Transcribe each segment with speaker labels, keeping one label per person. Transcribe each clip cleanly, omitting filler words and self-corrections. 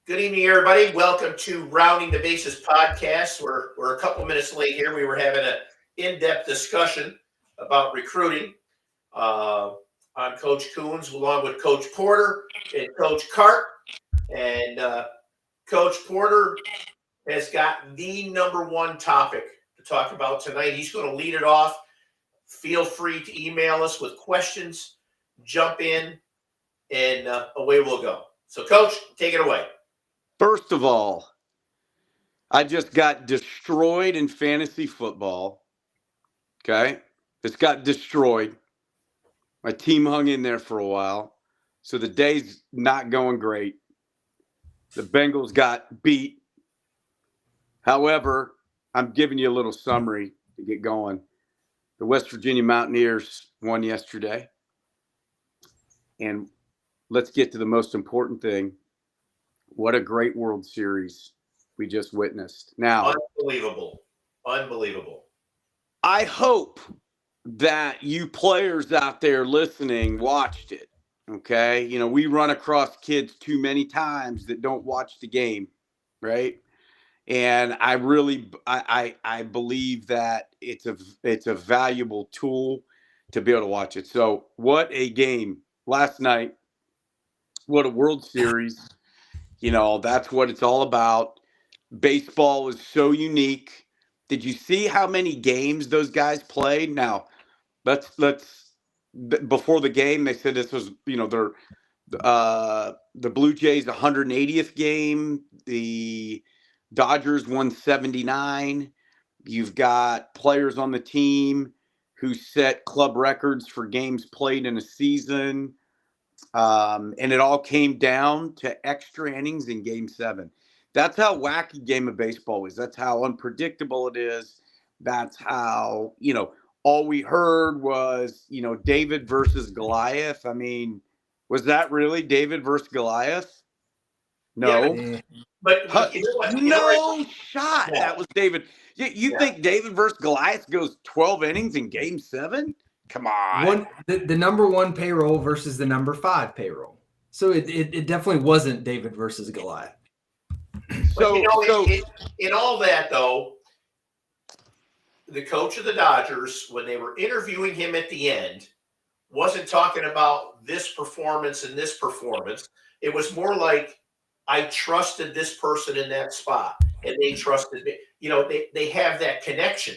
Speaker 1: Good evening, everybody. Welcome to Rounding the Bases podcast. We're a couple minutes late here. We were having an in-depth discussion about recruiting. I'm Coach Coons, along with Coach Porter and Coach Cart. And Coach Porter has got the number one topic to talk about tonight. He's going to lead it off. Feel free to email us with questions. Jump in, and away we'll go. So, Coach, take it away.
Speaker 2: First of all, I just got destroyed in fantasy football. Okay? Just got destroyed. My team hung in there for a while. So the day's not going great. The Bengals got beat. However, I'm giving you a little summary to get going. The West Virginia Mountaineers won yesterday. And let's get to the most important thing. What a great World Series we just witnessed. Now,
Speaker 1: Unbelievable.
Speaker 2: I hope that you players out there listening watched it. Okay. You know, we run across kids too many times that don't watch the game. Right. And I really, I believe that it's a valuable tool to be able to watch it. So what a game last night. What a World Series. You know, that's what it's all about. Baseball is so unique. Did you see how many games those guys played? Now, let's before the game, they said this was, you know, the Blue Jays 180th game, the Dodgers 179. You've got players on the team who set club records for games played in a season. And it all came down to extra innings in Game 7. That's how wacky game of baseball is. That's how unpredictable it is. That's how, you know, all we heard was, you know, David versus Goliath. I mean, was that really David versus Goliath? No.
Speaker 1: Yeah, but you know what?
Speaker 2: No shot.
Speaker 1: Yeah.
Speaker 2: That was David. You think David versus Goliath goes 12 innings in Game 7? Come on.
Speaker 3: The number one payroll versus the number 5 payroll. So it definitely wasn't David versus Goliath.
Speaker 1: So, in all that, though, the coach of the Dodgers, when they were interviewing him at the end, wasn't talking about this performance and this performance. It was more like, I trusted this person in that spot, and they trusted me. You know, they have that connection.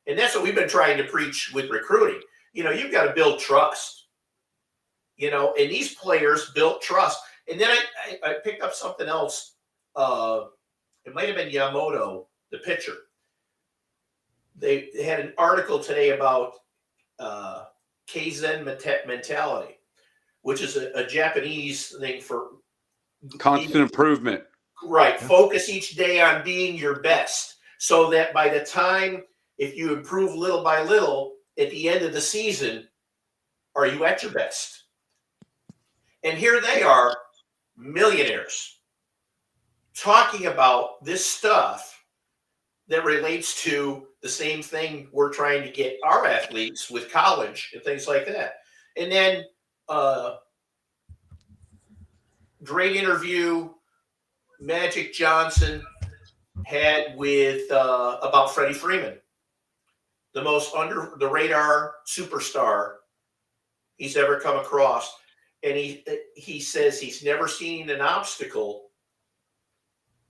Speaker 1: And that's what we've been trying to preach with recruiting. You know, you've got to build trust. You know, and these players built trust. And then I picked up something else. It might have been Yamamoto, the pitcher. They had an article today about Kaizen mentality, which is a Japanese thing for
Speaker 2: constant improvement.
Speaker 1: Right. Focus each day on being your best, so that by the time, if you improve little by little, at the end of the season, are you at your best? And here they are, millionaires, talking about this stuff that relates to the same thing we're trying to get our athletes with college and things like that. And then great interview Magic Johnson had with about Freddie Freeman, the most under the radar superstar he's ever come across. And he says he's never seen an obstacle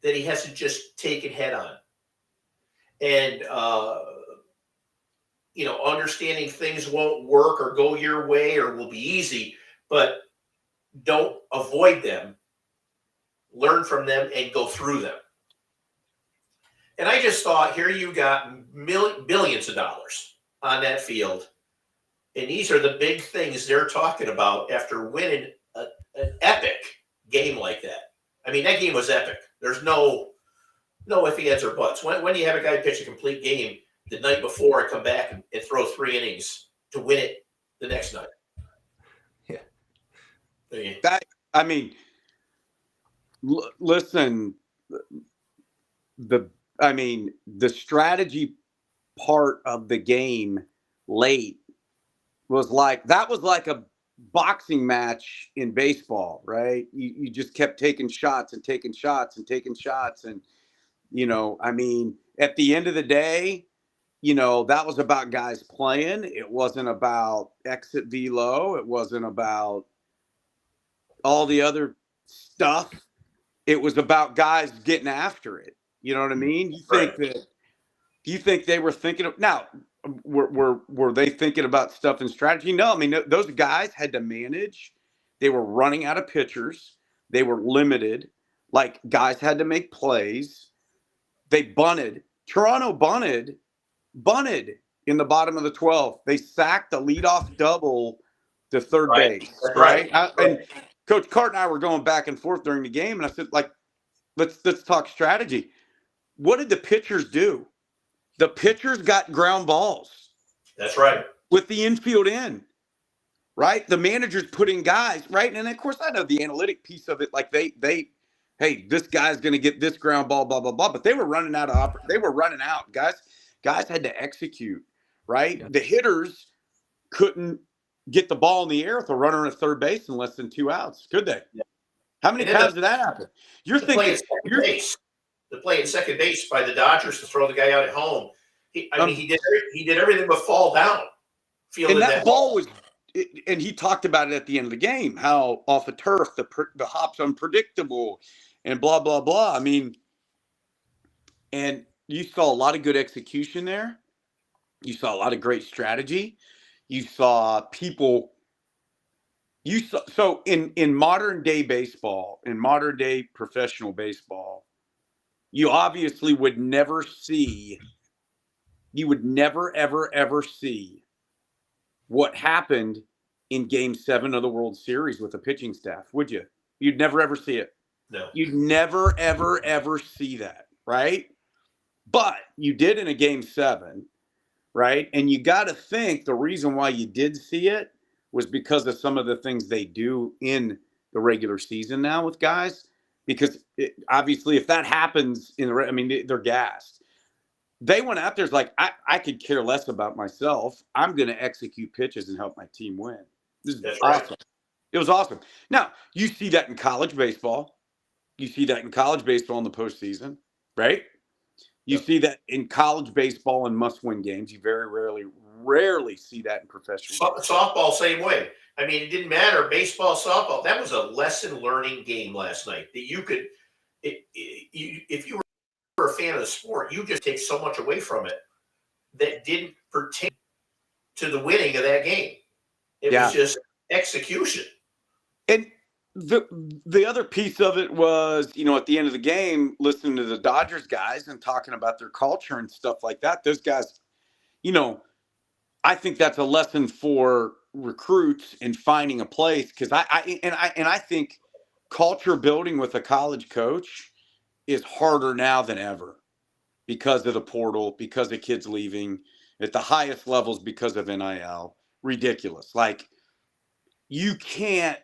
Speaker 1: that he hasn't just taken head on. And, you know, understanding things won't work or go your way or will be easy, but don't avoid them, learn from them, and go through them. And I just thought, here you got billions of dollars on that field. And these are the big things they're talking about after winning an epic game like that. I mean, that game was epic. There's no ifs, ands, or buts. When you have a guy pitch a complete game the night before and come back and throw 3 innings to win it the next night.
Speaker 2: Yeah. Listen, the strategy part of the game late was like boxing match in baseball, right? You just kept taking shots and taking shots and taking shots. And, I mean, at the end of the day, that was about guys playing. It wasn't about exit velo. It wasn't about all the other stuff. It was about guys getting after it. You know what I mean? You think they were thinking of now? Were they thinking about stuff and strategy? No, I mean those guys had to manage. They were running out of pitchers. They were limited. Like guys had to make plays. They bunted. Toronto bunted in the bottom of the 12th. They sacked the leadoff double to third base. Right. And Coach Cart and I were going back and forth during the game, and I said, like, let's talk strategy. What did the pitchers do? The pitchers got ground balls.
Speaker 1: That's right.
Speaker 2: With the infield in, right? The managers put in guys, right? And of course, I know the analytic piece of it. Like hey, this guy's going to get this ground ball, blah blah blah. But they were running out Guys had to execute, right? Yeah. The hitters couldn't get the ball in the air with a runner at third base in less than 2 outs, could they? Yeah. How many times did that happen? You're thinking
Speaker 1: the play at second base by the Dodgers to throw the guy out at home. He did everything but fall down.
Speaker 2: And that ball was, and he talked about it at the end of the game, how off the turf the hop's unpredictable, and blah blah blah. I mean, and you saw a lot of good execution there. You saw a lot of great strategy. You saw people. So in modern day baseball, in modern day professional baseball, you obviously would never ever see what happened in Game 7 of the World Series with the pitching staff, would you? You'd never ever see it.
Speaker 1: No.
Speaker 2: You'd never ever see that, right? But you did in a Game 7, right? And you got to think the reason why you did see it was because of some of the things they do in the regular season now with guys. Because obviously, if that happens they're gassed. They went out there, it's like, I could care less about myself. I'm going to execute pitches and help my team win. This is awesome. Right. It was awesome. Now, you see that in college baseball. You see that in college baseball in the postseason, right? You see that in college baseball in must-win games. You very rarely see that in professional
Speaker 1: softball, same way. I mean, it didn't matter. Baseball, softball, that was a lesson-learning game last night. That you could, if you were a fan of the sport, you just take so much away from it that didn't pertain to the winning of that game. It was just execution.
Speaker 2: And the other piece of it was, at the end of the game, listening to the Dodgers guys and talking about their culture and stuff like that. Those guys, I think that's a lesson for recruits in finding a place, because I think culture building with a college coach is harder now than ever because of the portal, because of kids leaving at the highest levels because of NIL. Ridiculous. Like you can't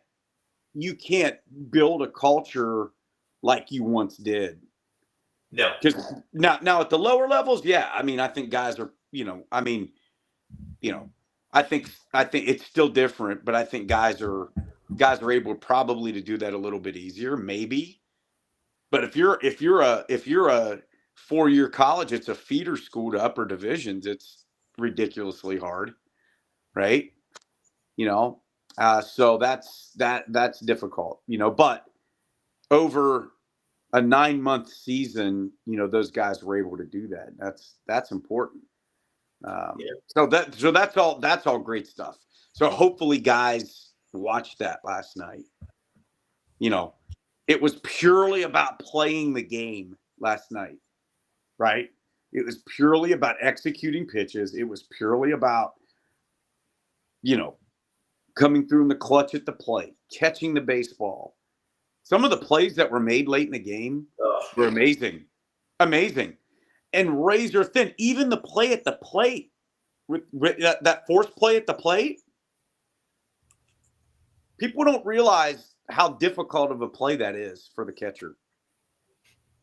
Speaker 2: build a culture like you once did.
Speaker 1: No.
Speaker 2: Because now at the lower levels, yeah. I mean, I think guys are, I think it's still different, but I think guys are able probably to do that a little bit easier, maybe. But if you're a 4-year college, it's a feeder school to upper divisions. It's ridiculously hard, right? So that's difficult, But over a 9-month season, those guys were able to do that. That's important. So that's all great stuff. So hopefully guys watched that last night. It was purely about playing the game last night, right? It was purely about executing pitches. It was purely about, coming through in the clutch at the plate, catching the baseball. Some of the plays that were made late in the game were amazing. Amazing. And razor thin. Even the play at the plate, with that forced play at the plate, people don't realize how difficult of a play that is for the catcher.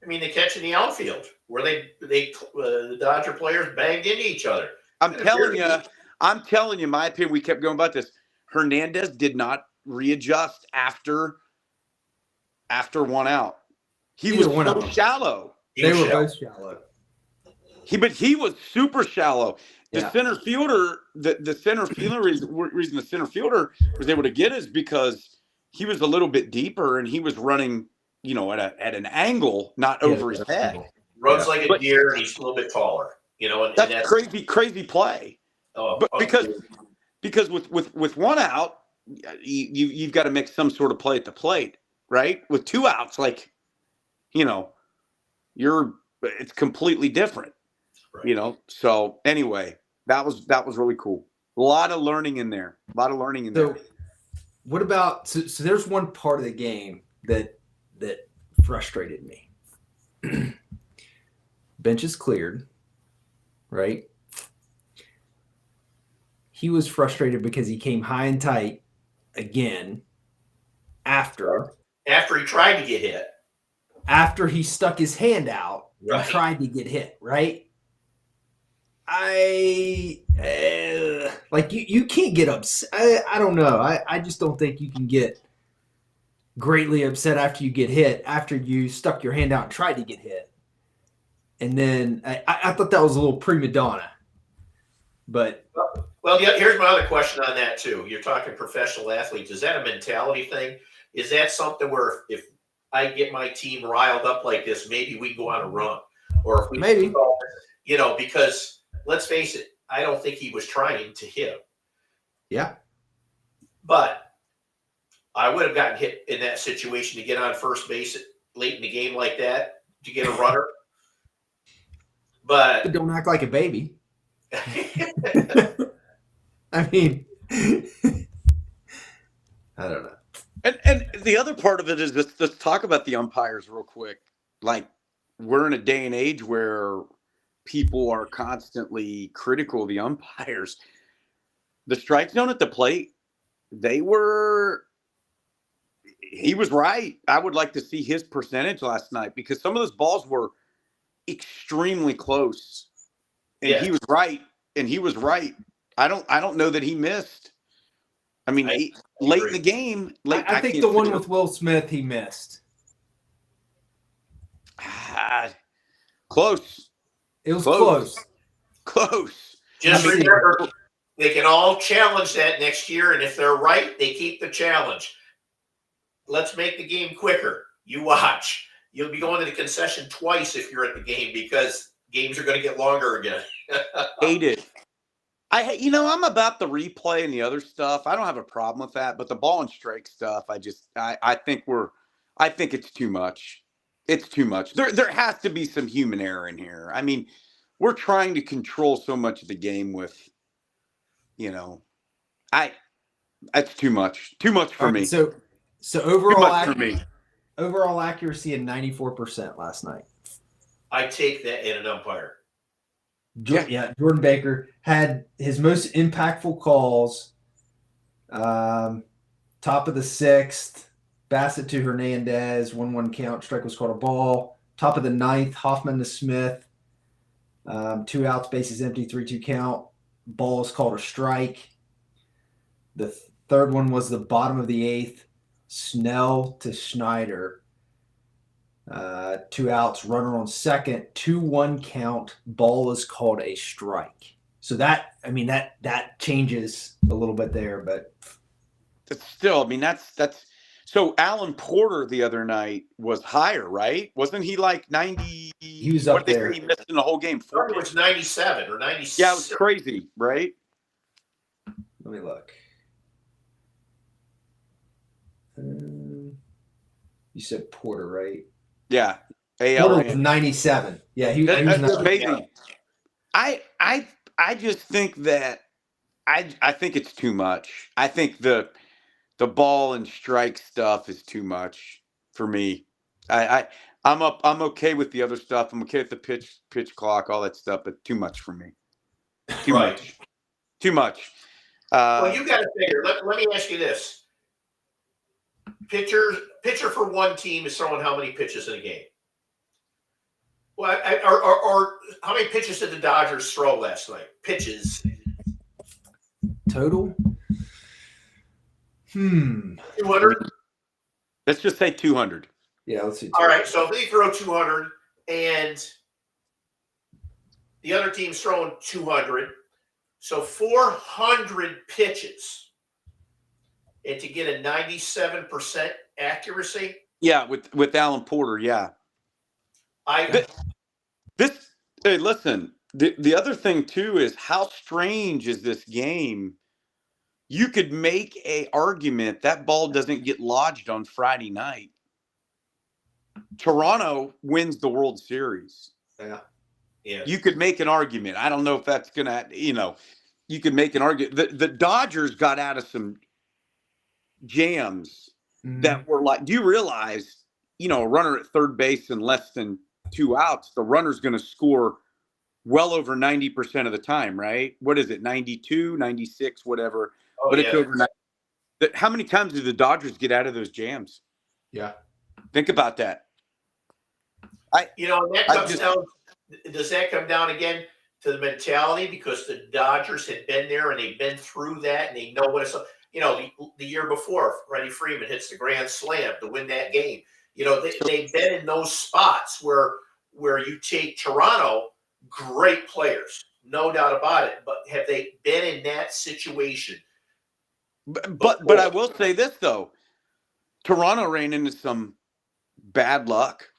Speaker 1: I mean, the catch in the outfield where the Dodger players banged into each other.
Speaker 2: I'm telling you, my opinion, we kept going about this. Hernandez did not readjust after one out. He
Speaker 3: Either
Speaker 2: was
Speaker 3: one of
Speaker 2: so
Speaker 3: them.
Speaker 2: shallow.
Speaker 1: He
Speaker 3: They
Speaker 1: was
Speaker 3: were
Speaker 1: shallow.
Speaker 3: both shallow.
Speaker 2: He was super shallow. The
Speaker 3: Yeah.
Speaker 2: center fielder, the center fielder reason the center fielder was able to get is because he was a little bit deeper and he was running, at an angle, not
Speaker 3: Yeah,
Speaker 2: over his head.
Speaker 1: Runs
Speaker 3: Yeah.
Speaker 1: like a deer, and he's a little bit taller. And
Speaker 2: That's crazy play. But because with one out, you've got to make some sort of play at the plate, right? With two outs, it's completely different.
Speaker 1: right.
Speaker 2: So anyway, that was really cool. A lot of learning in there.
Speaker 3: So, what about so there's one part of the game that frustrated me. Bench is cleared, right? He was frustrated because he came high and tight again after
Speaker 1: After he tried to get hit.
Speaker 3: After he stuck his hand out
Speaker 1: Right.
Speaker 3: and tried to get hit, right? You can't get upset. I don't know. I just don't think you can get greatly upset after you get hit, after you stuck your hand out and tried to get hit. And then I thought that was a little prima donna. But
Speaker 1: Well, yeah, here's my other question on that too. You're talking professional athletes. Is that a mentality thing? Is that something where if I get my team riled up like this, maybe we go on a run? Or if we
Speaker 3: Maybe.
Speaker 1: Because let's face it, I don't think he was trying to hit him.
Speaker 3: yeah,
Speaker 1: But I would have gotten hit in that situation to get on first base late in the game like that to get a runner.
Speaker 3: but
Speaker 1: But
Speaker 3: don't act like a baby. I mean, I don't know.
Speaker 2: And the other part of it is let's talk about the umpires real quick. Like, we're in a day and age where people are constantly critical of the umpires. The strike zone at the plate, he was right. I would like to see his percentage last night because some of those balls were extremely close. And
Speaker 1: Yeah.
Speaker 2: he was right. I don't know that he missed. I mean, late in the game.
Speaker 3: I think the one with Will Smith he missed.
Speaker 2: Close.
Speaker 3: It was close.
Speaker 1: just
Speaker 3: I mean,
Speaker 1: remember, they can all challenge that next year, and if they're right, they keep the challenge. Let's make the game quicker. You watch. You'll be going to the concession twice if you're at the game because games are going to get longer again.
Speaker 2: Hate it. I'm about the replay and the other stuff. I don't have a problem with that, but the ball and strike stuff, I think it's too much. It's too much. There has to be some human error in here. I mean, we're trying to control so much of the game with, it's too much. Too much for me.
Speaker 3: So
Speaker 2: Too
Speaker 3: overall
Speaker 2: much for me.
Speaker 3: overall accuracy at 94% last night.
Speaker 1: I take that in an umpire.
Speaker 3: Yeah, Jordan Baker had his most impactful calls. Top of the sixth, Bassett to Hernandez, 1-1 count. Strike was called a ball. Top of the ninth, Hoffman to Smith. 2 outs, bases empty, 3-2 count. Ball is called a strike. The third one was the bottom of the eighth, Snell to Schneider. 2 outs, runner on second, 2-1 count. Ball is called a strike. So that changes a little bit there, but
Speaker 2: It's still, that's so Alan Porter the other night was higher, right? Wasn't he like 90?
Speaker 3: He was up there.
Speaker 2: He missed in the whole game.
Speaker 1: I thought it was 97 or 96.
Speaker 2: Yeah, it was crazy, right?
Speaker 3: let me look. You said Porter, right?
Speaker 2: Yeah.
Speaker 3: Porter was 97. Yeah, he was
Speaker 2: That's
Speaker 3: 97.
Speaker 2: amazing. I just think that I think it's too much. I think the ball and strike stuff is too much for me. I'm okay with the other stuff. I'm okay with the pitch clock, all that stuff, but too much for me. Too
Speaker 1: Right.
Speaker 2: much. Too much.
Speaker 1: Well, you got to figure. Let me ask you this: pitcher for one team is throwing how many pitches in a game? Well, or how many pitches did the Dodgers throw last night? Pitches.
Speaker 3: Total?
Speaker 1: 200.
Speaker 2: Let's just say 200.
Speaker 3: Yeah, let's see.
Speaker 1: All right, so if they throw 200 and the other team's throwing 200, so 400 pitches, and to get a 97% accuracy.
Speaker 2: Yeah, with Alan Porter, yeah. Hey, listen, the other thing too is how strange is this game? You could make a argument that ball doesn't get lodged on Friday night. Toronto wins the World Series.
Speaker 1: Yeah.
Speaker 2: You could make an argument. I don't know if that's gonna, you could make an argument. The Dodgers got out of some jams that were like, do you realize, a runner at third base in less than 2 outs, the runner's going to score well over 90% of the time, right? What is it, 92, 96, whatever?
Speaker 1: Oh,
Speaker 2: but
Speaker 1: yeah.
Speaker 2: it's over 90. How many times do the Dodgers get out of those jams?
Speaker 3: Yeah.
Speaker 2: Think about that.
Speaker 1: Does that come down again to the mentality? Because the Dodgers had been there and they've been through that and they know what it's, the year before, Freddie Freeman hits the grand slam to win that game. They've been in those spots where you take Toronto, great players, no doubt about it. But have they been in that situation?
Speaker 2: But I will say this, though. Toronto ran into some bad luck.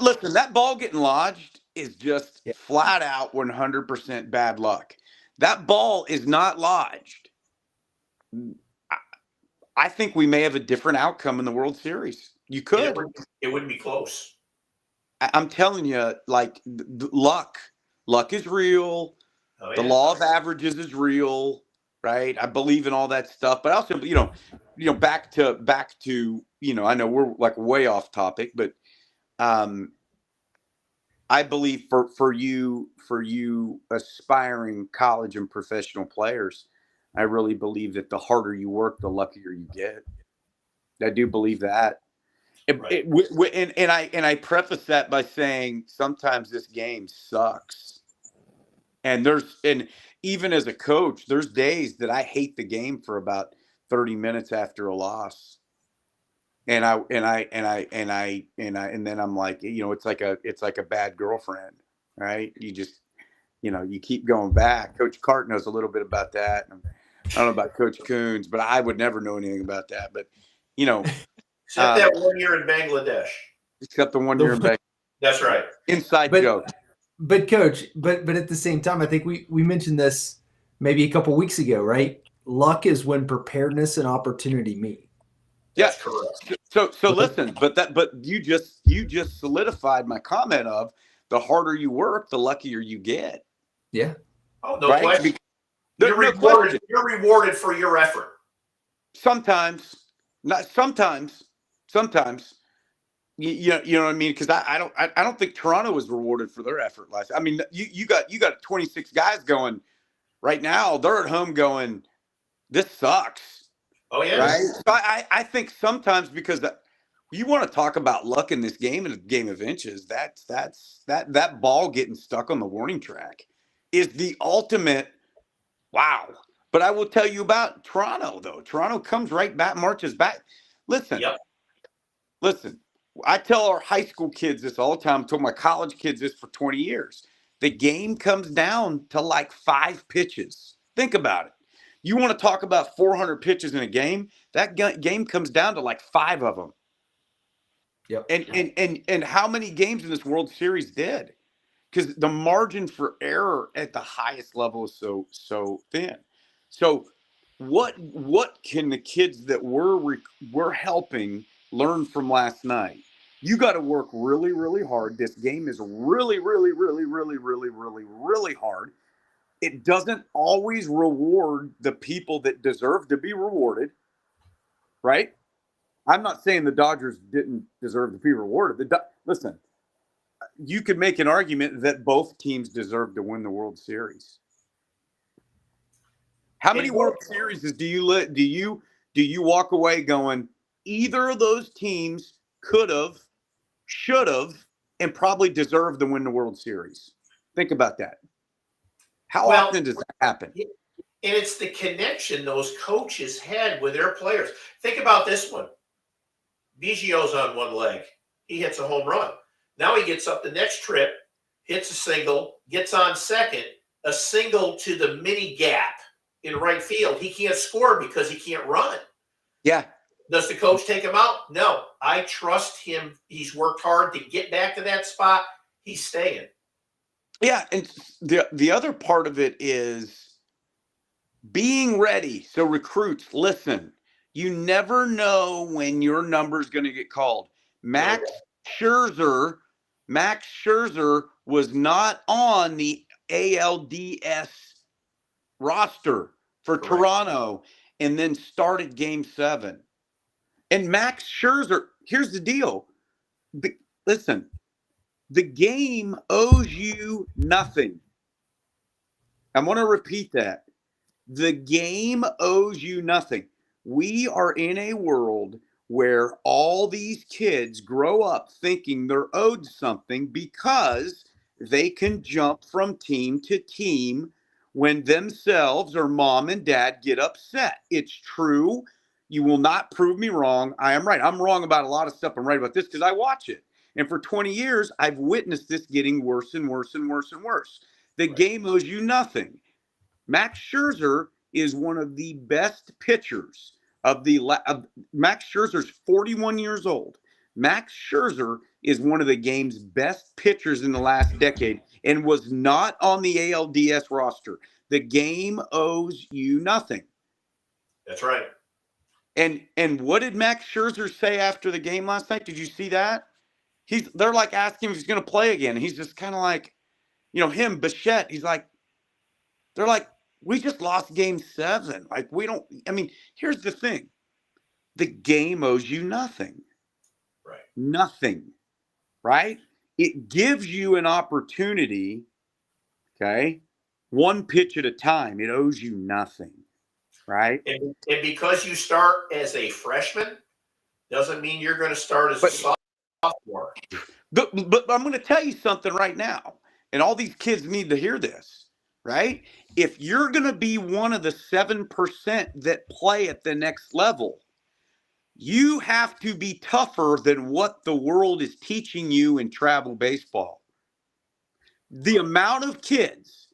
Speaker 2: Listen, that ball getting lodged is just flat out 100% bad luck. That ball is not lodged. I think we may have a different outcome in the World Series. You could.
Speaker 1: It wouldn't be close.
Speaker 2: I'm telling you, like, luck is real.
Speaker 1: Oh,
Speaker 2: the law of averages is real, right? I believe in all that stuff. But also, back to, I know we're like way off topic, but I believe for you aspiring college and professional players, I really believe that the harder you work, the luckier you get. I do believe that.
Speaker 1: Right.
Speaker 2: And I preface that by saying sometimes this game sucks. And even as a coach, there's days that I hate the game for about 30 minutes after a loss. And then I'm like, it's like a bad girlfriend, right? You just, you keep going back. Coach Cart knows a little bit about that. I don't know about Coach Coons, but I would never know anything about that. But,
Speaker 1: except that 1 year in Bangladesh.
Speaker 2: Except the 1 year in Bangladesh.
Speaker 1: That's right.
Speaker 2: Inside joke.
Speaker 3: But Coach, but at the same time, I think we mentioned this maybe a couple weeks ago, right? Luck is when preparedness and opportunity meet.
Speaker 1: That's correct.
Speaker 2: So listen, but you just solidified my comment of the harder you work, the luckier you get.
Speaker 3: Yeah.
Speaker 1: Oh, no question. You're rewarded for your effort.
Speaker 2: Sometimes, not sometimes. You know what I mean? Because I don't think Toronto was rewarded for their effort last. I mean, you got 26 guys going right now. They're at home going, this sucks.
Speaker 1: Oh yeah.
Speaker 2: Right. So I think sometimes because you want to talk about luck in this game, in a game of inches, that ball getting stuck on the warning track is the ultimate. Wow. But I will tell you about Toronto, though. Toronto comes right back, marches back. Listen. I tell our high school kids this all the time. I told my college kids this for 20 years. The game comes down to like 5 pitches. Think about it. You want to talk about 400 pitches in a game? That game comes down to like 5 of them.
Speaker 3: Yep.
Speaker 2: And how many games in this World Series did? Because the margin for error at the highest level is so thin. So what can the kids that we're helping learn from last night? You got to work really, really hard. This game is really, really, really, really, really, really, really hard. It doesn't always reward the people that deserve to be rewarded, right? I'm not saying the Dodgers didn't deserve to be rewarded. Listen, you could make an argument that both teams deserve to win the World Series. How many World Series do you walk away going, either of those teams could have, should have, and probably deserved to win the World Series? Think about that. How often does that happen?
Speaker 1: And it's the connection those coaches had with their players. Think about this one. Biggio's on one leg. He hits a home run. Now he gets up the next trip, hits a single, gets on second, a single to the mini gap in right field. He can't score because he can't run.
Speaker 2: Yeah.
Speaker 1: Does the coach take him out? No. I trust him. He's worked hard to get back to that spot. He's staying.
Speaker 2: Yeah, and the other part of it is being ready. So recruits, listen, you never know when your number's going to get called. Max Scherzer was not on the ALDS roster for
Speaker 1: Correct.
Speaker 2: Toronto and then started game 7. And Max Scherzer, here's the deal. Listen, the game owes you nothing. I want to repeat that. The game owes you nothing. We are in a world where all these kids grow up thinking they're owed something because they can jump from team to team when themselves or mom and dad get upset. It's true. You will not prove me wrong. I am right. I'm wrong about a lot of stuff. I'm right about this because I watch it. And for 20 years, I've witnessed this getting worse and worse and worse and worse. The game owes you nothing. Max Scherzer is one of the best pitchers of the Max Scherzer's 41 years old. Max Scherzer is one of the game's best pitchers in the last decade and was not on the ALDS roster. The game owes you nothing.
Speaker 1: That's right.
Speaker 2: And what did Max Scherzer say after the game last night? Did you see that? They're like asking if he's going to play again. He's just kind of like, him, Bichette. He's like, they're like, we just lost game 7. Like, here's the thing. The game owes you nothing.
Speaker 1: Right.
Speaker 2: Nothing. Right? It gives you an opportunity, okay? One pitch at a time. It owes you nothing. Right?
Speaker 1: And because you start as a freshman doesn't mean you're going to start as a sophomore.
Speaker 2: But I'm going to tell you something right now, and all these kids need to hear this, right? If you're going to be one of the 7% that play at the next level, you have to be tougher than what the world is teaching you in travel baseball. The amount of kids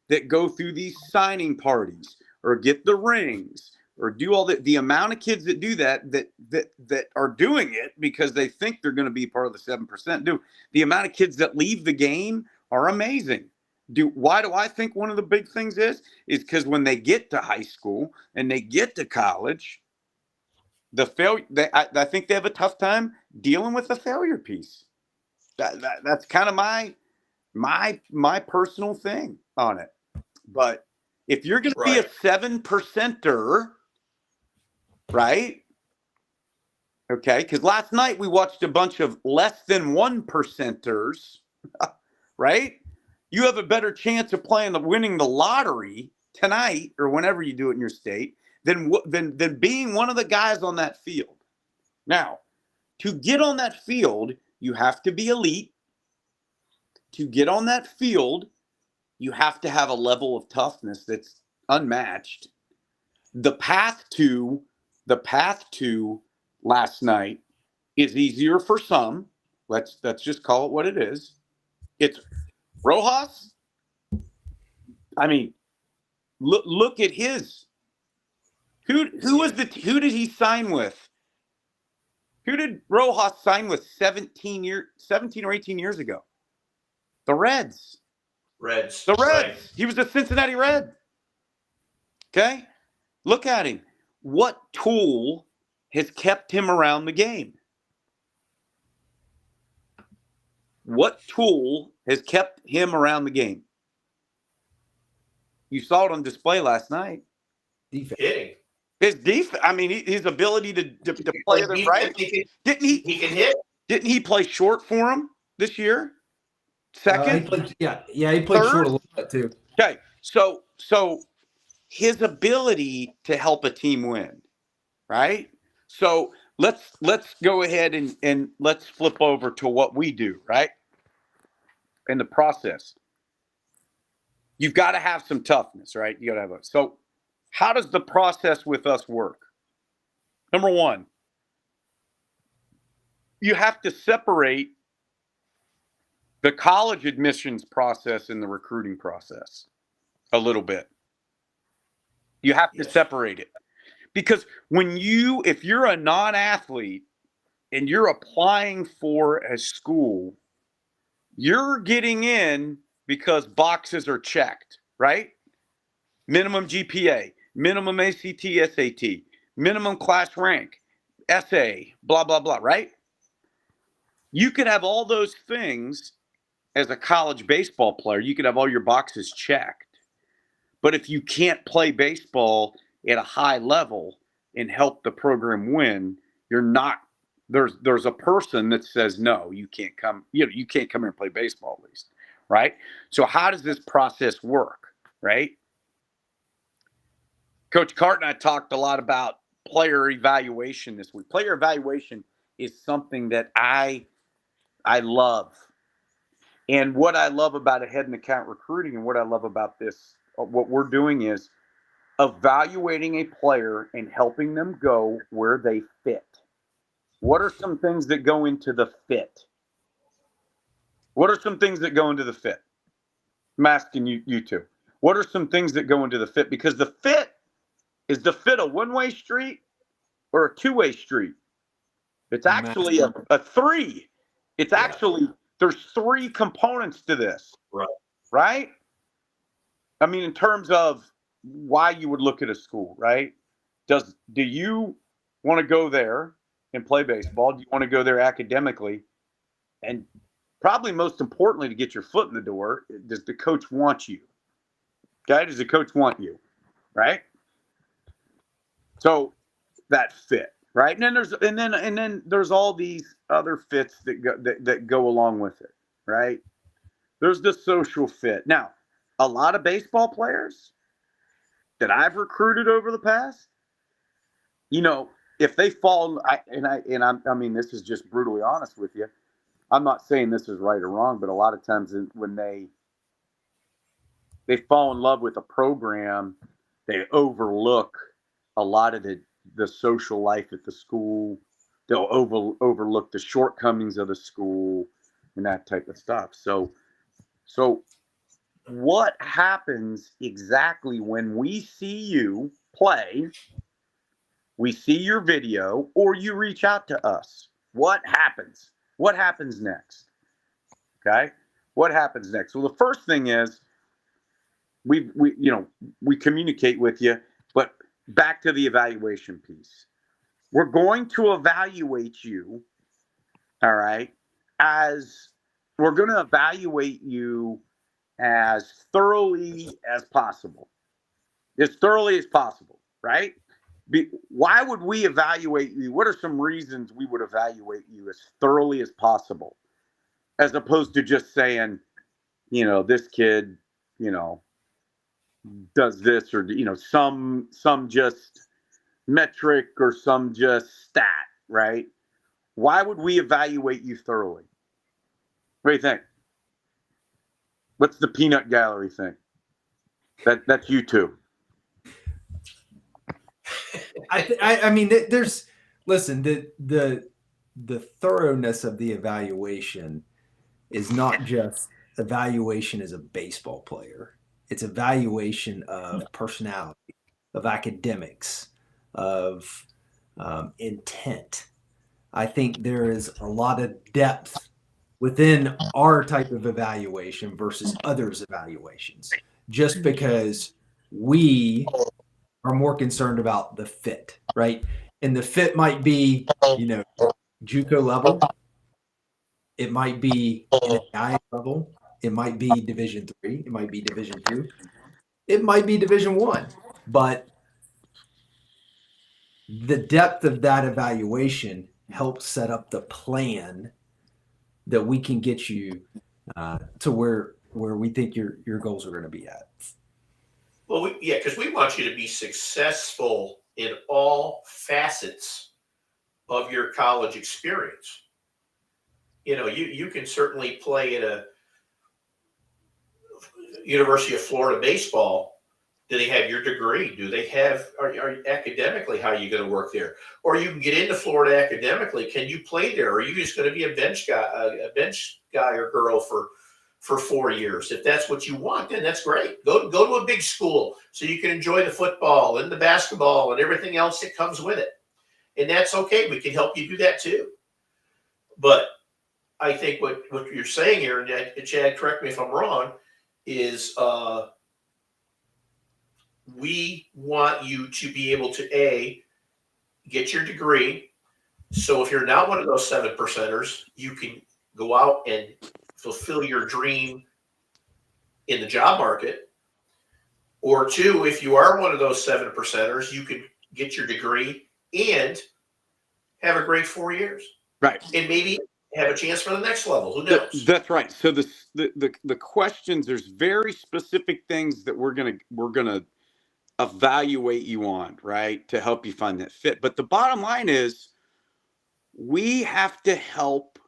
Speaker 2: that go through these signing parties or get the rings or do all that, the amount of kids that do that are doing it because they think they're going to be part of the 7%. The amount of kids that leave the game are amazing. Why do I think one of the big things is because when they get to high school and they get to college, I think they have a tough time dealing with the failure piece. That's kind of my personal thing on it. But if you're going to be a 7%er, right? Okay, because last night we watched a bunch of less than 1%ers, right? You have a better chance of winning the lottery tonight or whenever you do it in your state than being one of the guys on that field. Now, to get on that field, you have to be elite. To get on that field, you have to have a level of toughness that's unmatched. The path to last night is easier for some. Let's just call it what it is. It's Rojas. I mean, look at his. Who did he sign with? Who did Rojas sign with 17 or 18 years ago? The Reds. The Reds. Right. He was a Cincinnati Red. Okay? Look at him. What tool has kept him around the game? What tool has kept him around the game? You saw it on display last night.
Speaker 3: Defense.
Speaker 1: Hitting.
Speaker 2: His defense. I mean, his ability to play the right.
Speaker 1: He can hit.
Speaker 2: Didn't he play short for him this year? Second?
Speaker 3: He played short a little bit too.
Speaker 2: Okay, so his ability to help a team win, right? So let's go ahead and let's flip over to what we do, right? In the process. you've got to have some toughness, right? You got to have so how does the process with us work? Number one, you have to separate the college admissions process and the recruiting process a little bit. You have to separate it. Because if you're a non-athlete and you're applying for a school, you're getting in because boxes are checked, right? Minimum GPA, minimum ACT, SAT, minimum class rank, essay, blah, blah, blah, right? You could have all those things as a college baseball player. You could have all your boxes checked. But if you can't play baseball at a high level and help the program win, you're not. There's a person that says no, you can't come. You can't come here and play baseball at least, right? So how does this process work, right? Coach Cart and I talked a lot about player evaluation this week. Player evaluation is something that I love. And what I love about Ahead and Account Recruiting and what I love about this, what we're doing is evaluating a player and helping them go where they fit. What are some things that go into the fit? What are some things that go into the fit? I'm asking you two. What are some things that go into the fit? Because the fit is the fit a one-way street or a two-way street? It's actually a three. It's actually, there's three components to this. Right? I mean, in terms of why you would look at a school, right? Do you want to go there and play baseball? Do you want to go there academically? And probably most importantly, to get your foot in the door, does the coach want you? Okay, does the coach want you? Right? So that fit, right? And then there's all these other fits that go along with it, right? There's the social fit. Now, a lot of baseball players that I've recruited over the past, if they fall, I mean, this is just brutally honest with you. I'm not saying this is right or wrong, but a lot of times when they fall in love with a program, they overlook a lot of the social life at the school. They'll overlook the shortcomings of the school and that type of stuff. So what happens exactly when we see you play, we see your video, or you reach out to us? What happens? What happens next? Okay? What happens next? Well, the first thing is we communicate with you, but back to the evaluation piece. We're going to evaluate you, all right, we're going to evaluate you as thoroughly as possible. As thoroughly as possible, right? Why would we evaluate you? What are some reasons we would evaluate you as thoroughly as possible? As opposed to just saying, this kid, does this, or, some just metric or some just stat, right? Why would we evaluate you thoroughly? What do you think? What's the peanut gallery think? That's you two.
Speaker 3: I mean, listen, the thoroughness of the evaluation is not just evaluation as a baseball player. It's evaluation of personality, of academics, of intent. I think there is a lot of depth within our type of evaluation versus others' evaluations, just because we are more concerned about the fit, right? And the fit might be, JUCO level. It might be NAIA level. It might be Division III. It might be Division II. It might be Division I. But the depth of that evaluation helps set up the plan that we can get you to where we think your goals are going to be at.
Speaker 1: Well, because we want you to be successful in all facets of your college experience. You can certainly play at University of Florida baseball, do they have your degree? Do they have, are academically, how are you going to work there? Or you can get into Florida academically. Can you play there? Or are you just going to be a bench guy or girl for 4 years? If that's what you want, then that's great. Go to a big school so you can enjoy the football and the basketball and everything else that comes with it. And that's okay. We can help you do that too. But I think what you're saying here, and Chad, correct me if I'm wrong, is we want you to be able to get your degree. So if you're not one of those 7%ers, you can go out and fulfill your dream in the job market. Or 2, if you are one of those 7%ers, you can get your degree and have a great 4 years.
Speaker 2: Right.
Speaker 1: And maybe have a chance for the next level. Who knows?
Speaker 2: That's right. So the questions, there's very specific things that we're gonna evaluate you on, right, to help you find that fit. But the bottom line is, we have to help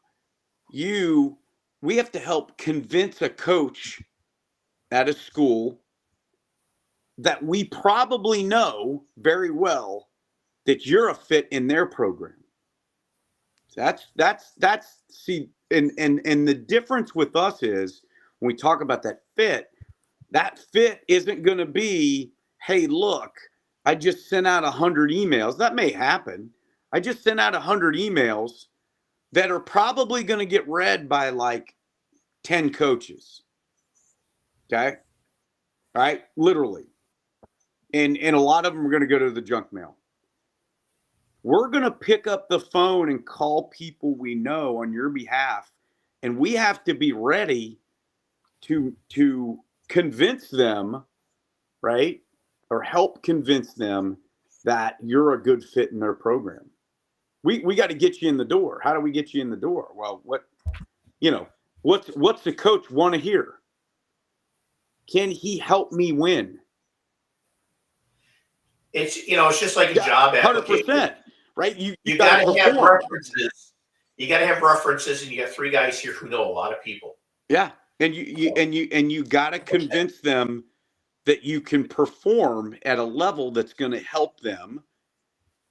Speaker 2: you. We have to help convince a coach at a school that we probably know very well that you're a fit in their program. That's see, and the difference with us is, when we talk about that fit isn't going to be, hey, look, I just sent out 100 emails. That may happen. I just sent out 100 emails that are probably going to get read by like 10 coaches. Okay. All right. Literally. And a lot of them are going to go to the junk mail. We're going to pick up the phone and call people we know on your behalf. And we have to be ready to convince them, right? Or help convince them that you're a good fit in their program. We got to get you in the door. How do we get you in the door? Well, what's the coach want to hear? Can he help me win?
Speaker 1: It's just like a job application.
Speaker 2: 100%, right? You
Speaker 1: got to have references. You got to have references, and you got 3 guys here who know a lot of people.
Speaker 2: Yeah, and you got to convince them that you can perform at a level that's going to help them,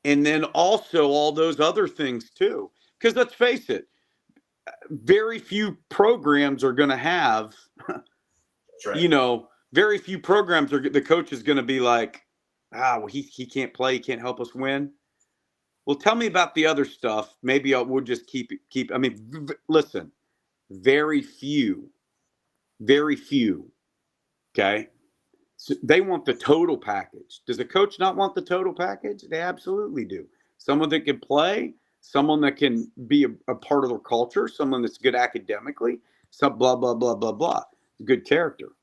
Speaker 2: and then also all those other things too. Because let's face it, very few programs are going to have.
Speaker 1: That's right.
Speaker 2: Very few programs are. The coach is going to be like, well, he can't play. He can't help us win. Well, tell me about the other stuff. Maybe we'll just keep. I mean, listen, very few. Okay. So they want the total package. Does the coach not want the total package? They absolutely do. Someone that can play, someone that can be a part of their culture, someone that's good academically, some blah, blah, blah, blah, blah. Good character.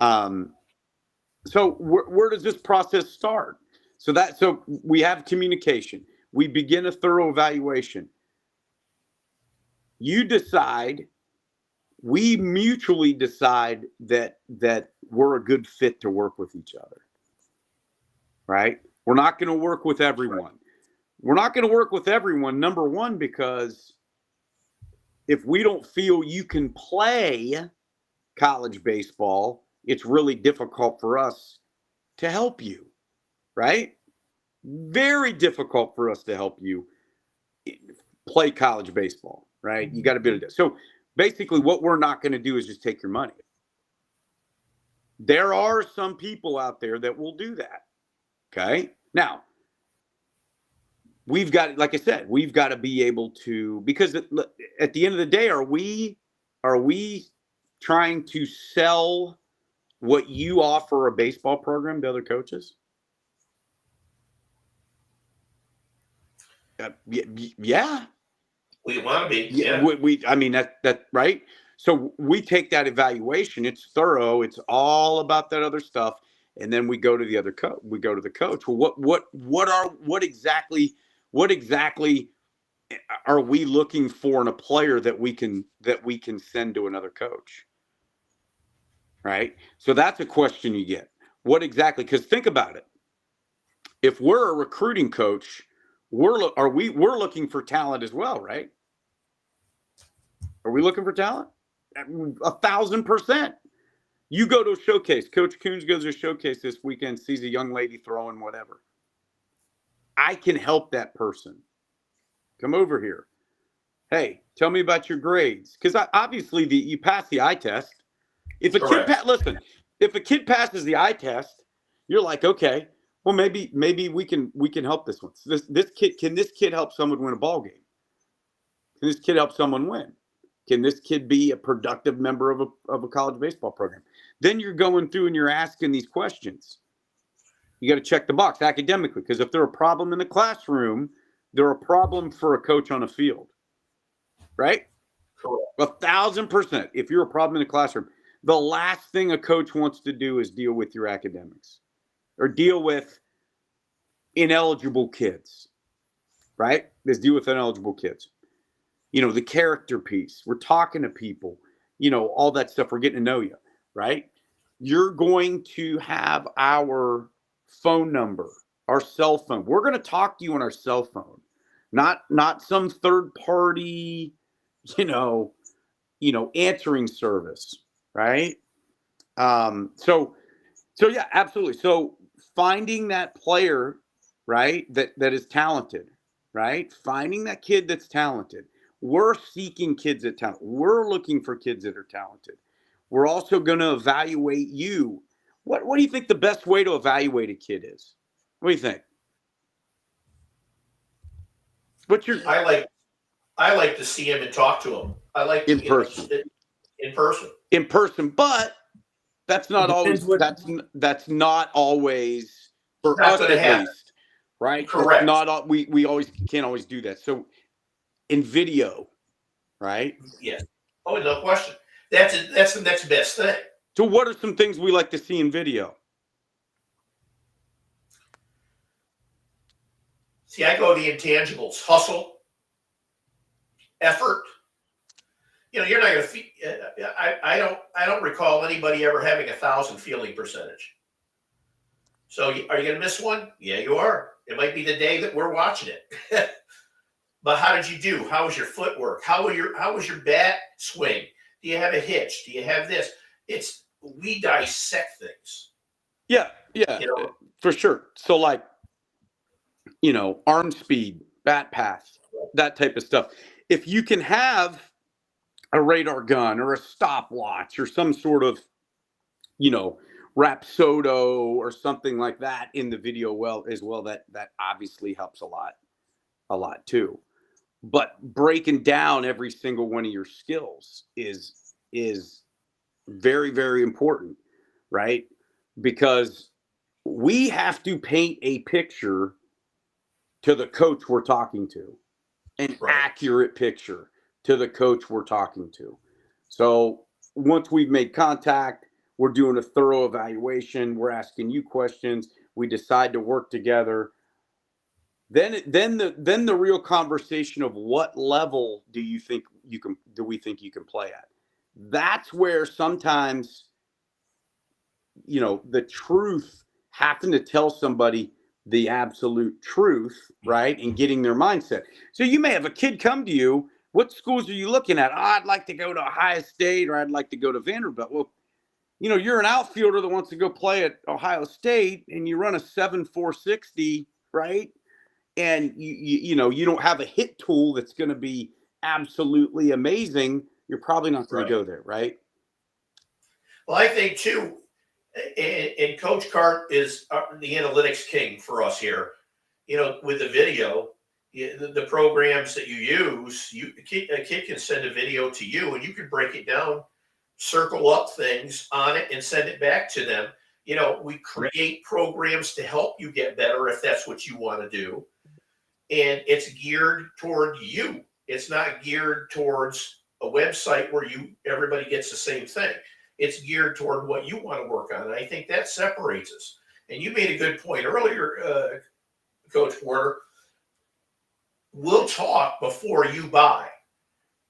Speaker 2: So where does this process start? So we have communication. We begin a thorough evaluation. You decide, we mutually decide that we're a good fit to work with each other, right? We're not going to work with everyone. We're not going to work with everyone, number one, because if we don't feel you can play college baseball, it's really difficult for us to help you, right? Very difficult for us to help you play college baseball, right? You got to be able to do. So basically what we're not going to do is just take your money. There are some people out there that will do that. Okay. Now, we've got, like I said, we've got to be able to, because at the end of the day, are we trying to sell what you offer a baseball program to other coaches? Yeah.
Speaker 1: We want to be. Yeah.
Speaker 2: I mean, that right. So we take that evaluation. It's thorough. It's all about that other stuff. And then we go to the other coach. We go to the coach. Well, what exactly are we looking for in a player that we can send to another coach? Right. So that's a question you get. What exactly? Because think about it. If we're a recruiting coach, we're looking for talent as well, right? Are we looking for talent? 1,000%. You go to a showcase. Coach Coons goes to a showcase this weekend, sees a young lady throwing whatever. I can help that person. Come over here. Hey, tell me about your grades. Because obviously you pass the eye test. If a
Speaker 1: Correct.
Speaker 2: if a kid passes the eye test, you're like, okay, well maybe we can help this one. This kid help someone win a ball game? Can this kid help someone win? Can this kid be a productive member of a college baseball program? Then you're going through and you're asking these questions. You got to check the box academically, because if they're a problem in the classroom, they're a problem for a coach on a field, right?
Speaker 1: Correct.
Speaker 2: 1,000%. If you're a problem in the classroom, the last thing a coach wants to do is deal with your academics or deal with ineligible kids, right? Let's deal with ineligible kids. You know, the character piece. We're talking to people, you know, all that stuff. We're getting to know you, right? You're going to have our phone number, our cell phone. We're going to talk to you on our cell phone, not some third party, you know, answering service, right? So yeah, absolutely. So finding that player, right, that is talented, right? Finding that kid that's talented. We're seeking kids that talent. We're looking for kids that are talented. We're also going to evaluate you. What do you think the best way to evaluate a kid is? What do you think? What's your
Speaker 1: I like to see him and talk to him. I like
Speaker 2: in person.
Speaker 1: In person.
Speaker 2: In person, but that's not always.
Speaker 3: What,
Speaker 2: that's not always for
Speaker 1: Not
Speaker 2: us
Speaker 1: gonna
Speaker 2: at
Speaker 1: happen.
Speaker 2: least, right?
Speaker 1: Correct.
Speaker 2: It's not. We always can't always do that. So in video, right?
Speaker 1: Yeah. Oh, no question. That's the next best thing.
Speaker 2: So what are some things we like to see in video?
Speaker 1: See, I go to the intangibles: hustle, effort. You know, you're not going to. I don't recall anybody ever having 1,000 fielding percentage. So, are you going to miss one? Yeah, you are. It might be the day that we're watching it. But how did you do? How was your footwork? How was your bat swing? Do you have a hitch? Do you have this? We dissect things.
Speaker 2: Yeah,
Speaker 1: You know,
Speaker 2: for sure. So like, arm speed, bat path, that type of stuff. If you can have a radar gun or a stopwatch or some sort of, Rapsodo or something like that in the video as well, that obviously helps a lot too. But breaking down every single one of your skills is very, very important, right? Because we have to paint a picture to the coach we're talking to, an accurate picture to the coach we're talking to. So once we've made contact, we're doing a thorough evaluation. We're asking you questions. We decide to work together. Then the real conversation of what level do we think you can play at? That's where sometimes, the truth, having to tell somebody the absolute truth, right? And getting their mindset. So you may have a kid come to you. What schools are you looking at? Oh, I'd like to go to Ohio State, or I'd like to go to Vanderbilt. Well, you're an outfielder that wants to go play at Ohio State, and you run a 7.460, right? And you don't have a hit tool that's going to be absolutely amazing. You're probably not going to go there, right?
Speaker 1: Well, I think too, and Coach Cart is the analytics king for us here. With the video, the programs that you use, a kid can send a video to you, and you can break it down, circle up things on it, and send it back to them. We create programs to help you get better if that's what you want to do. And it's geared toward you. It's not geared towards a website where everybody gets the same thing. It's geared toward what you want to work on. And I think that separates us. And you made a good point earlier, Coach Porter. We'll talk before you buy.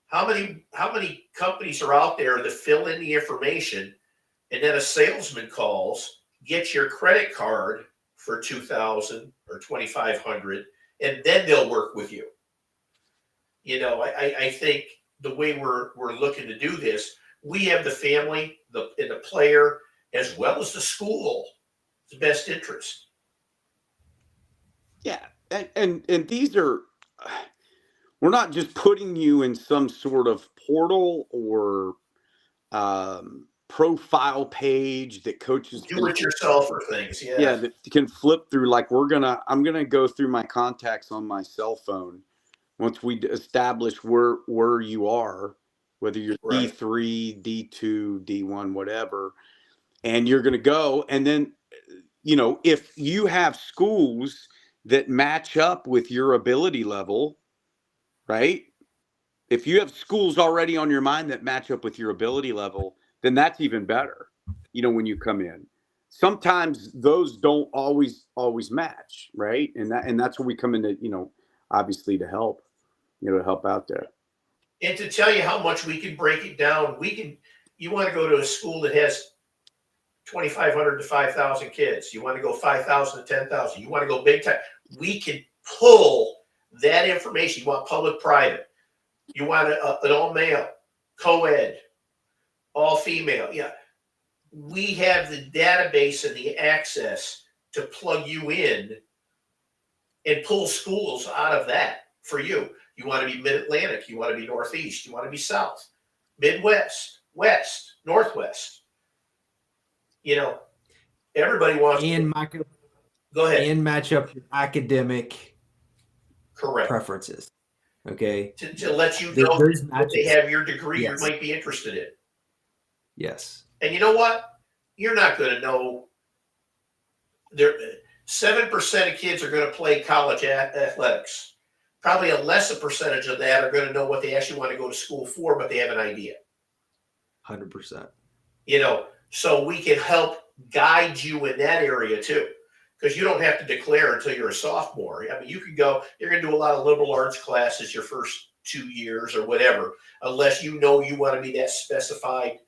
Speaker 1: How many companies are out there that fill in the information, and then a salesman calls, gets your credit card for $2,000 or $2,500, and then they'll work with you. I think the way we're looking to do this, we have the family, the player, as well as the school, the best interest.
Speaker 2: Yeah, and these are, we're not just putting you in some sort of portal or profile page that coaches
Speaker 1: Do it yourself or things.
Speaker 2: yeah, that can flip through. Like I'm gonna go through my contacts on my cell phone once we establish where you are, whether you're
Speaker 1: Right.
Speaker 2: D3, D2, D1, whatever, and you're gonna go. And then, you know, if you have schools that match up with your ability level, right? If you have schools already on your mind that match up with your ability level, then that's even better. You know, when you come in, sometimes those don't always match, right? And that's where we come into, you know, obviously to help, you know, to help out there.
Speaker 1: And to tell you how much we can break it down, you want to go to a school that has 2,500 to 5,000 kids. You want to go 5,000 to 10,000. You want to go big time. We can pull that information. You want public, private. You want an all male, co-ed, all female. Yeah. We have the database and the access to plug you in and pull schools out of that for you. You want to be Mid-Atlantic. You want to be Northeast. You want to be South, Midwest, West, Northwest. You know, everybody wants
Speaker 3: and
Speaker 1: go ahead
Speaker 3: and match up your academic
Speaker 1: correct
Speaker 3: preferences. Okay,
Speaker 1: to let you know that they have your degree
Speaker 3: yes.
Speaker 1: You might be interested in.
Speaker 3: Yes,
Speaker 1: and you know what? You're not going to know. There, 7% of kids are going to play college athletics. Probably a lesser percentage of that are going to know what they actually want to go to school for, but they have an idea.
Speaker 3: 100%.
Speaker 1: You know, so we can help guide you in that area too, because you don't have to declare until you're a sophomore. I mean, you could go, you're going to do a lot of liberal arts classes your first 2 years or whatever, unless you know you want to be that specified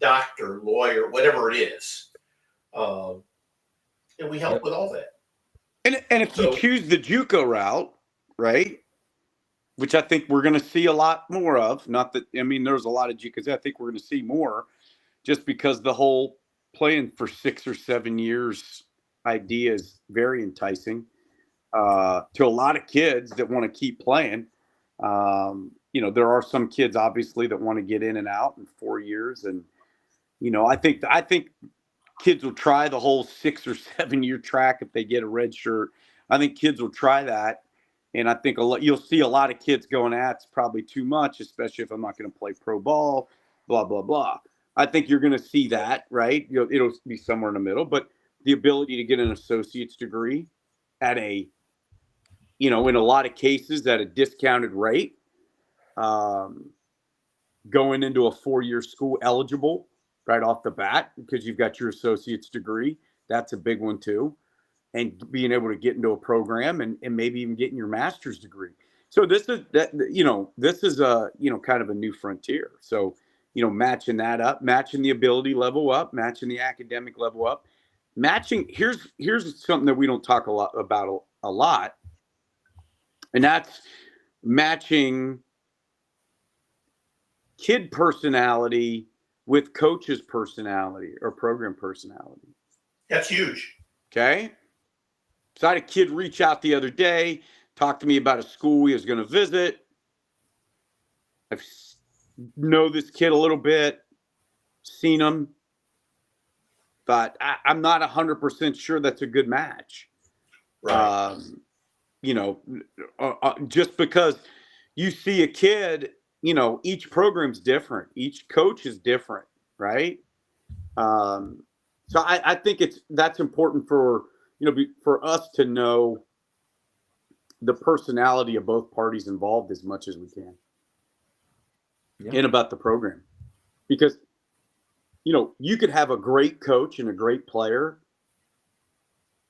Speaker 1: doctor, lawyer, whatever it is. And we help with all that.
Speaker 2: And if you choose the JUCO route, right, which I think we're going to see a lot more of, not that, I mean, there's a lot of JUCOs, I think we're going to see more just because the whole playing for 6 or 7 years idea is very enticing to a lot of kids that want to keep playing. You know, there are some kids obviously that want to get in and out in 4 years. And, you know, I think kids will try the whole 6 or 7 year track if they get a red shirt. I think kids will try that. And I think you'll see a lot of kids going, it's probably too much, especially if I'm not going to play pro ball, blah, blah, blah. I think you're going to see that, right? You know, it'll be somewhere in the middle, but the ability to get an associate's degree at a, you know, in a lot of cases at a discounted rate, going into a 4-year school eligible right off the bat because you've got your associate's degree. That's a big one too. And being able to get into a program and maybe even getting your master's degree. So this is that, you know, this is a, you know, kind of a new frontier. So, you know, matching that up, matching the ability level up, matching the academic level up, matching. Here's something that we don't talk about a lot, and that's matching kid personality with coach's personality or program personality.
Speaker 1: That's huge.
Speaker 2: Okay. So I had a kid reach out the other day, talk to me about a school he was going to visit. I know this kid a little bit, seen him, but I'm not 100% sure that's a good match.
Speaker 1: Right.
Speaker 2: You know, just because you see a kid, you know, each program's different. Each coach is different, right? So I think that's important for, you know, for us to know the personality of both parties involved as much as we can. Yeah. And about the program. Because, you know, you could have a great coach and a great player,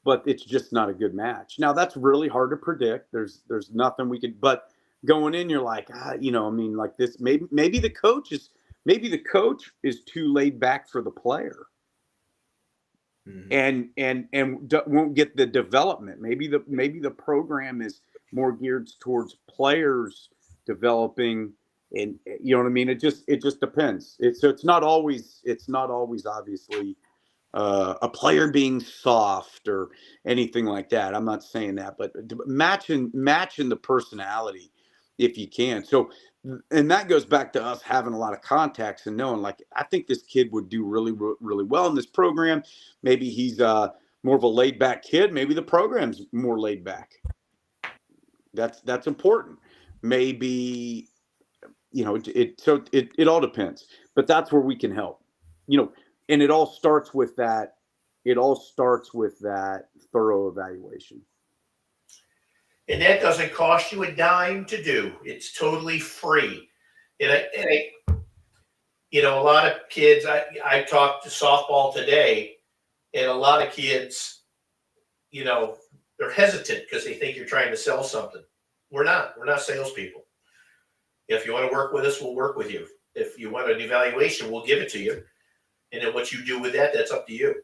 Speaker 2: but it's just not a good match. Now, that's really hard to predict. There's nothing we could, but going in, you're like, you know, I mean, like this, maybe the coach is too laid back for the player. Mm-hmm. and won't get the development. Maybe the program is more geared towards players developing And you know what I mean? It just depends. It's not always obviously a player being soft or anything like that. I'm not saying that, but matching the personality if you can. So, and that goes back to us having a lot of contacts and knowing, like, I think this kid would do really, really well in this program. Maybe he's more of a laid back kid. Maybe the program's more laid back. That's important. Maybe, you know, it all depends, but that's where we can help, you know, and it all starts with that thorough evaluation.
Speaker 1: And that doesn't cost you a dime to do. It's totally free. And you know, a lot of kids, I talked to softball today, and a lot of kids, you know, they're hesitant because they think you're trying to sell something. We're not salespeople. If you want to work with us, we'll work with you. If you want an evaluation, we'll give it to you. And then what you do with that, that's up to you.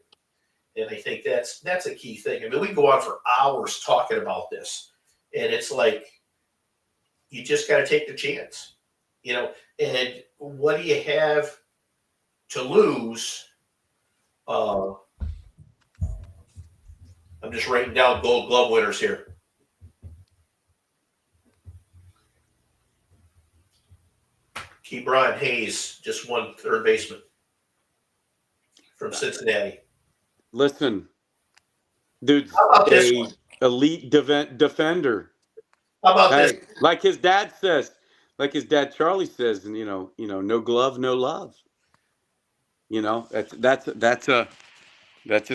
Speaker 1: And I think that's a key thing. I mean, we can go on for hours talking about this. And it's like, you just got to take the chance, you know. And what do you have to lose? I'm just writing down Gold Glove winners here. Ke'Bryan Hayes just won third baseman from Cincinnati.
Speaker 2: Listen, dude's a elite defender.
Speaker 1: How about this?
Speaker 2: Like his dad Charlie says, and you know, no glove, no love. You know, that's a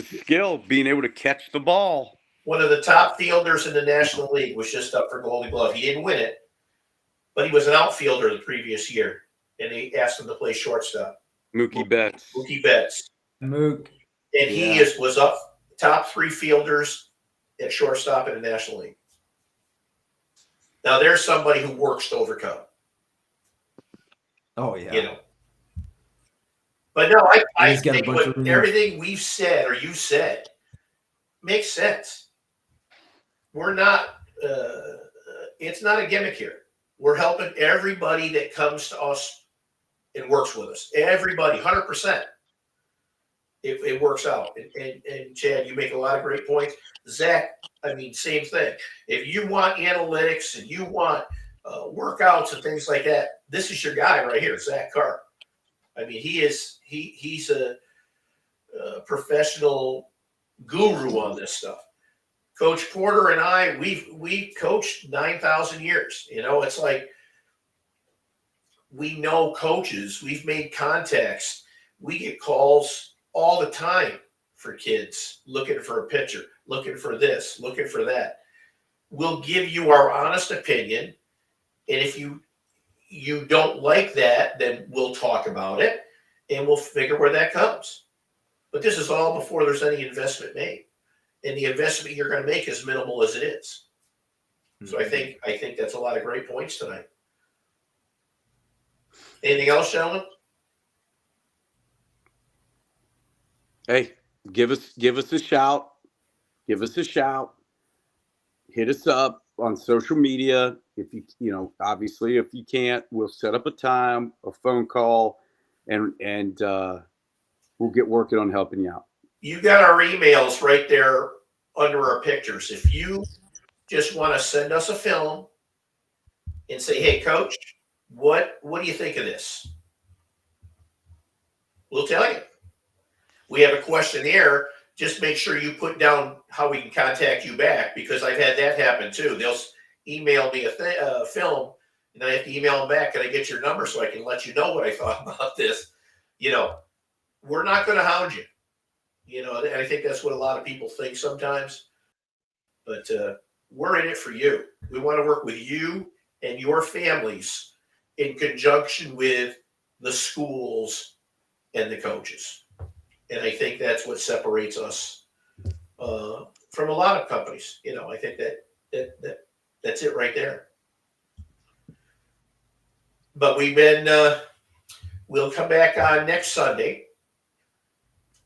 Speaker 2: skill, being able to catch the ball.
Speaker 1: One of the top fielders in the National League was just up for Golden Glove. He didn't win it, but he was an outfielder the previous year, and they asked him to play shortstop.
Speaker 2: Mookie Betts.
Speaker 3: Mook.
Speaker 1: And he was up top 3 fielders at shortstop in the National League. Now there's somebody who works to overcome.
Speaker 3: Oh yeah.
Speaker 1: You know. But no, I
Speaker 3: He's got a
Speaker 1: think
Speaker 3: bunch of
Speaker 1: everything we've said or you said makes sense. We're not it's not a gimmick here. We're helping everybody that comes to us and works with us. Everybody, 100%. It works out. And Chad, you make a lot of great points. Zach, I mean, same thing. If you want analytics and you want workouts and things like that, this is your guy right here, Zach Carr. I mean, he's a professional guru on this stuff. Coach Porter and I, we coached 9,000 years. You know, it's like we know coaches. We've made contacts. We get calls all the time for kids looking for a pitcher, looking for this, looking for that. We'll give you our honest opinion. And if you don't like that, then we'll talk about it and we'll figure where that comes. But this is all before there's any investment made. And the investment you're going to make is minimal as it is. So I think that's a lot of great points tonight. Anything else, gentlemen?
Speaker 2: Hey, give us a shout. Give us a shout. Hit us up on social media. If you know, obviously, if you can't, we'll set up a time, a phone call, and we'll get working on helping you out. You
Speaker 1: got our emails right there under our pictures. If you just want to send us a film and say, hey, coach, what do you think of this? We'll tell you. We have a questionnaire. Just make sure you put down how we can contact you back, because I've had that happen too. They'll email me a film, and I have to email them back. Can I get your number so I can let you know what I thought about this? You know, we're not going to hound you. You know, and I think that's what a lot of people think sometimes. But we're in it for you. We want to work with you and your families in conjunction with the schools and the coaches. And I think that's what separates us from a lot of companies. You know, I think that's it right there. But we'll come back on next Sunday.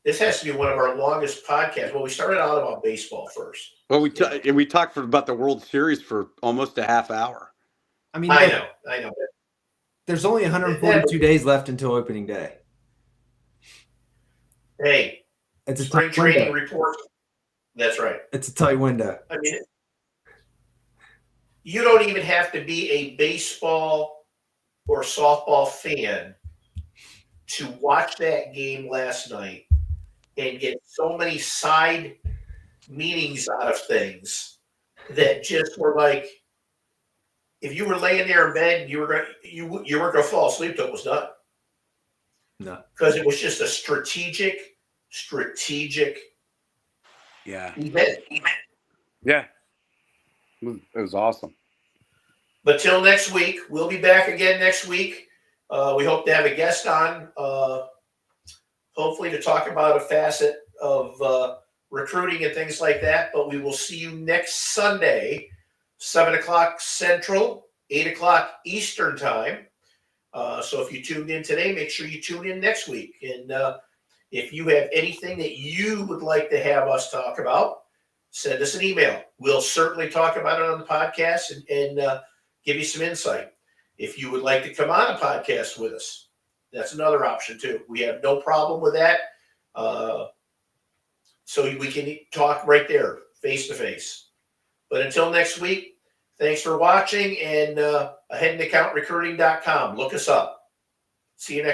Speaker 1: This has to be one of our longest podcasts. Well, we started out about baseball first.
Speaker 2: Well, we talked about the World Series for almost a half hour.
Speaker 3: I mean,
Speaker 1: I know.
Speaker 3: There's only 142 days left until opening day.
Speaker 1: Hey,
Speaker 3: It's a
Speaker 1: spring
Speaker 3: tight
Speaker 1: training
Speaker 3: window.
Speaker 1: report. That's right.
Speaker 3: It's a tight window.
Speaker 1: I mean, you don't even have to be a baseball or softball fan to watch that game last night and get so many side meanings out of things that just were like, if you were laying there in bed, you weren't going to fall asleep till it was done.
Speaker 3: No.
Speaker 1: Because it was just a strategic
Speaker 2: Yeah.
Speaker 1: event.
Speaker 2: Yeah. It was awesome.
Speaker 1: But till next week, we'll be back again next week. We hope to have a guest on, hopefully to talk about a facet of recruiting and things like that. But we will see you next Sunday, 7 o'clock Central, 8 o'clock Eastern time. So if you tuned in today, make sure you tune in next week. And if you have anything that you would like to have us talk about, send us an email. We'll certainly talk about it on the podcast and give you some insight. If you would like to come on a podcast with us, that's another option too. We have no problem with that. So we can talk right there, face to face. But until next week, thanks for watching, and head to accountrecruiting.com. Look us up. See you next